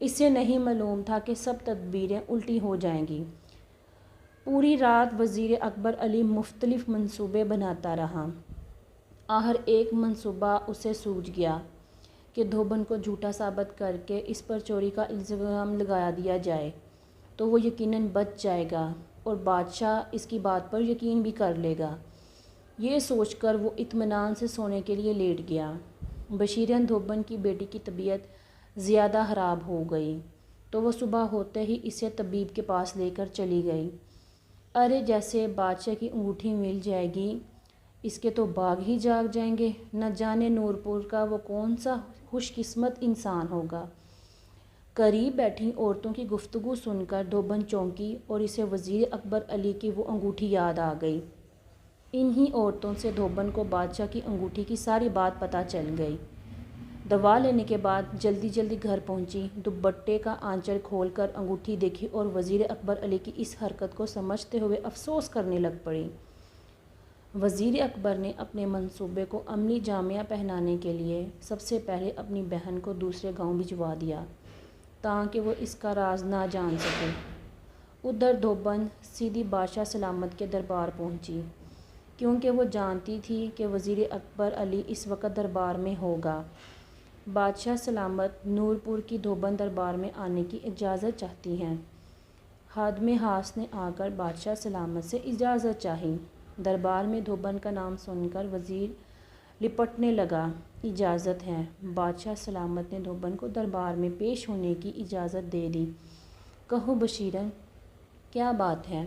اسے نہیں معلوم تھا کہ سب تدبیریں الٹی ہو جائیں گی۔ پوری رات وزیر اکبر علی مختلف منصوبے بناتا رہا۔ آخر ایک منصوبہ اسے سوجھ گیا کہ دھوبن کو جھوٹا ثابت کر کے اس پر چوری کا الزام لگا دیا جائے تو وہ یقیناً بچ جائے گا اور بادشاہ اس کی بات پر یقین بھی کر لے گا۔ یہ سوچ کر وہ اطمینان سے سونے کے لیے لیٹ گیا۔ بشیراً دھوبن کی بیٹی کی طبیعت زیادہ خراب ہو گئی تو وہ صبح ہوتے ہی اسے طبیب کے پاس لے کر چلی گئی۔ ارے جیسے بادشاہ کی انگوٹھی مل جائے گی اس کے تو باغ ہی جاگ جائیں گے، نہ جانے نور پور کا وہ کون سا خوش قسمت انسان ہوگا۔ قریب بیٹھی عورتوں کی گفتگو سن کر دھوبن چونکی اور اسے وزیر اکبر علی کی وہ انگوٹھی یاد آ گئی۔ انہی عورتوں سے دھوبن کو بادشاہ کی انگوٹھی کی ساری بات پتہ چل گئی۔ دوا لینے کے بعد جلدی جلدی گھر پہنچی، دوپٹے کا آنچل کھول کر انگوٹھی دیکھی اور وزیر اکبر علی کی اس حرکت کو سمجھتے ہوئے افسوس کرنے لگ پڑی۔ وزیر اکبر نے اپنے منصوبے کو عملی جامہ پہنانے کے لیے سب سے پہلے اپنی بہن کو دوسرے گاؤں بھجوا دیا تاکہ وہ اس کا راز نہ جان سکے۔ ادھر دھوبن سیدھی بادشاہ سلامت کے دربار پہنچی کیونکہ وہ جانتی تھی کہ وزیر اکبر علی اس وقت دربار میں ہوگا۔ بادشاہ سلامت نور پور کی دھوبن دربار میں آنے کی اجازت چاہتی ہیں۔ خادم خاص نے آ کر بادشاہ سلامت سے اجازت چاہی۔ دربار میں دھوبن کا نام سن کر وزیر لپٹنے لگا۔ اجازت ہے۔ بادشاہ سلامت نے دھوبن کو دربار میں پیش ہونے کی اجازت دے دی۔ کہو بشیراً کیا بات ہے؟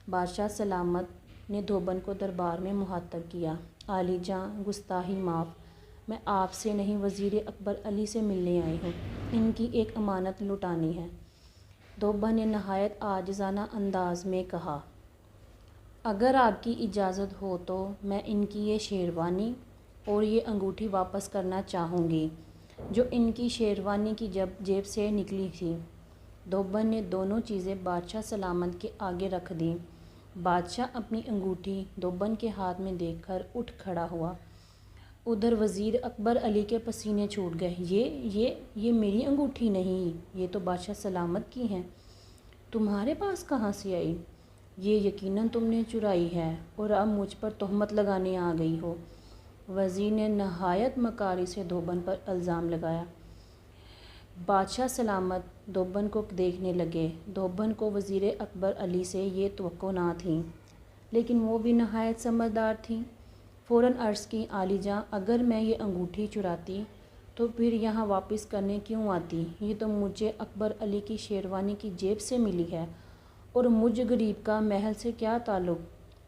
بادشاہ سلامت نے دھوبن کو دربار میں مخاطب کیا۔ عالی جاں گستاخی معاف، میں آپ سے نہیں وزیر اکبر علی سے ملنے آئی ہوں، ان کی ایک امانت لوٹانی ہے۔ دھوبن نے نہایت عاجزانہ انداز میں کہا، اگر آپ کی اجازت ہو تو میں ان کی یہ شیروانی اور یہ انگوٹھی واپس کرنا چاہوں گی جو ان کی شیروانی کی جیب سے نکلی تھی۔ دھوبن نے دونوں چیزیں بادشاہ سلامت کے آگے رکھ دیں۔ بادشاہ اپنی انگوٹھی دھوبن کے ہاتھ میں دیکھ کر اٹھ کھڑا ہوا۔ ادھر وزیر اکبر علی کے پسینے چھوٹ گئے۔ یہ میری انگوٹھی نہیں، یہ تو بادشاہ سلامت کی ہے، تمہارے پاس کہاں سے آئی؟ یہ یقیناً تم نے چرائی ہے اور اب مجھ پر تہمت لگانے آ گئی ہو۔ وزیر نے نہایت مکاری سے دھوبن پر الزام لگایا۔ بادشاہ سلامت دھوبن کو دیکھنے لگے۔ دھوبن کو وزیر اکبر علی سے یہ توقع نہ تھی، لیکن وہ بھی نہایت سمجھدار تھی۔ فوراً عرض کی، عالی جاں اگر میں یہ انگوٹھی چراتی تو پھر یہاں واپس کرنے کیوں آتی؟ یہ تو مجھے اکبر علی کی شیروانی کی جیب سے ملی ہے اور مجھ غریب کا محل سے کیا تعلق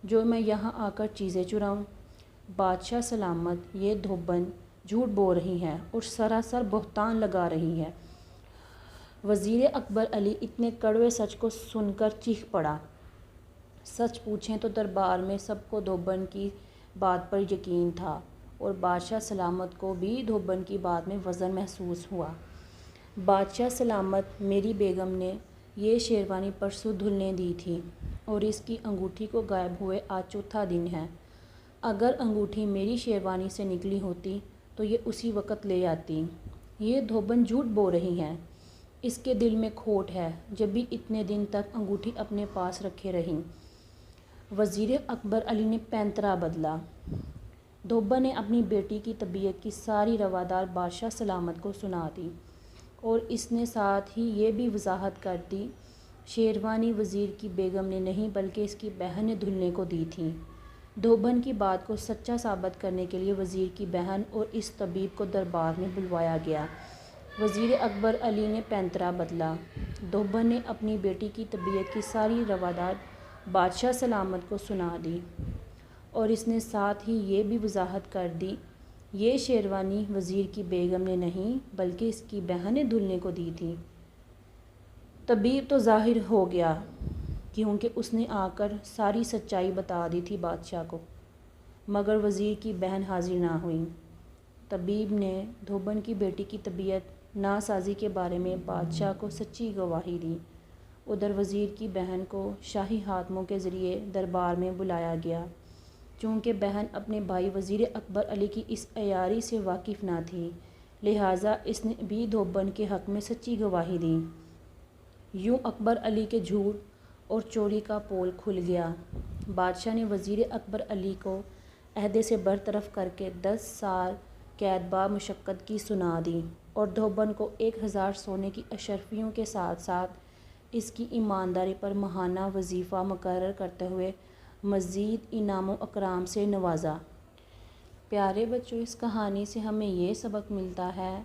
جو میں یہاں آ کر چیزیں چراؤں؟ بادشاہ سلامت یہ دھوبن جھوٹ بول رہی ہے اور سراسر بہتان لگا رہی ہے۔ وزیر اکبر علی اتنے کڑوے سچ کو سن کر چیخ پڑا۔ سچ پوچھیں تو دربار میں سب کو دھوبن کی بات پر یقین تھا اور بادشاہ سلامت کو بھی دھوبن کی بات میں وزن محسوس ہوا۔ بادشاہ سلامت میری بیگم نے یہ شیروانی پرسوں دھلنے دی تھی اور اس کی انگوٹھی کو غائب ہوئے آج چوتھا دن ہے۔ اگر انگوٹھی میری شیروانی سے نکلی ہوتی تو یہ اسی وقت لے آتی۔ یہ دھوبن جھوٹ بول رہی ہے، اس کے دل میں کھوٹ ہے جبھی اتنے دن تک انگوٹھی اپنے پاس رکھے رہی۔ وزیر اکبر علی نے پینترا بدلا۔ دھوبن نے اپنی بیٹی کی طبیعت کی ساری روادار بادشاہ سلامت کو سنا دی اور اس نے ساتھ ہی یہ بھی وضاحت کر دی، شیروانی وزیر کی بیگم نے نہیں بلکہ اس کی بہن نے دھلنے کو دی تھی۔ دھوبن کی بات کو سچا ثابت کرنے کے لیے وزیر کی بہن اور اس طبیب کو دربار میں بلوایا گیا۔ وزیر اکبر علی نے پینترا بدلا۔ دھوبن نے اپنی بیٹی کی طبیعت کی ساری روادار بادشاہ سلامت کو سنا دی اور اس نے ساتھ ہی یہ بھی وضاحت کر دی، یہ شیروانی وزیر کی بیگم نے نہیں بلکہ اس کی بہن نے دھلنے کو دی تھی۔ طبیب تو ظاہر ہو گیا کیونکہ اس نے آ کر ساری سچائی بتا دی تھی بادشاہ کو، مگر وزیر کی بہن حاضر نہ ہوئی۔ طبیب نے دھوبن کی بیٹی کی طبیعت ناسازی کے بارے میں بادشاہ کو سچی گواہی دی۔ ادھر وزیر کی بہن کو شاہی خادموں کے ذریعے دربار میں بلایا گیا۔ چونکہ بہن اپنے بھائی وزیر اکبر علی کی اس عیاری سے واقف نہ تھی، لہٰذا اس نے بھی دھوبن کے حق میں سچی گواہی دی۔ یوں اکبر علی کے جھوٹ اور چوری کا پول کھل گیا۔ بادشاہ نے وزیر اکبر علی کو عہدے سے برطرف کر کے 10 سال قید بامشقت کی سنا دی اور دھوبن کو 1000 سونے کی اشرفیوں کے ساتھ ساتھ اس کی ایمانداری پر ماہانہ وظیفہ مقرر کرتے ہوئے مزید انعام و اکرام سے نوازا۔ پیارے بچوں، اس کہانی سے ہمیں یہ سبق ملتا ہے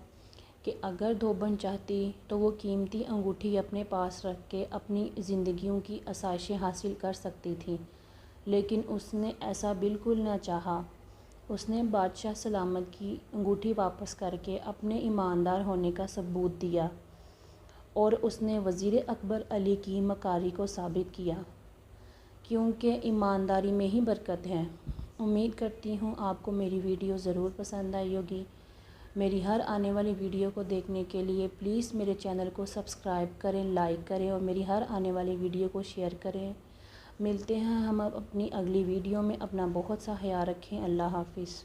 کہ اگر دھوبن چاہتی تو وہ قیمتی انگوٹھی اپنے پاس رکھ کے اپنی زندگیوں کی آسائشیں حاصل کر سکتی تھی، لیکن اس نے ایسا بالکل نہ چاہا۔ اس نے بادشاہ سلامت کی انگوٹھی واپس کر کے اپنے ایماندار ہونے کا ثبوت دیا اور اس نے وزیر اکبر علی کی مکاری کو ثابت کیا، کیونکہ ایمانداری میں ہی برکت ہے۔ امید کرتی ہوں آپ کو میری ویڈیو ضرور پسند آئی ہوگی۔ میری ہر آنے والی ویڈیو کو دیکھنے کے لیے پلیز میرے چینل کو سبسکرائب کریں، لائک کریں اور میری ہر آنے والی ویڈیو کو شیئر کریں۔ ملتے ہیں ہم اپنی اگلی ویڈیو میں۔ اپنا بہت سا خیال رکھیں۔ اللہ حافظ۔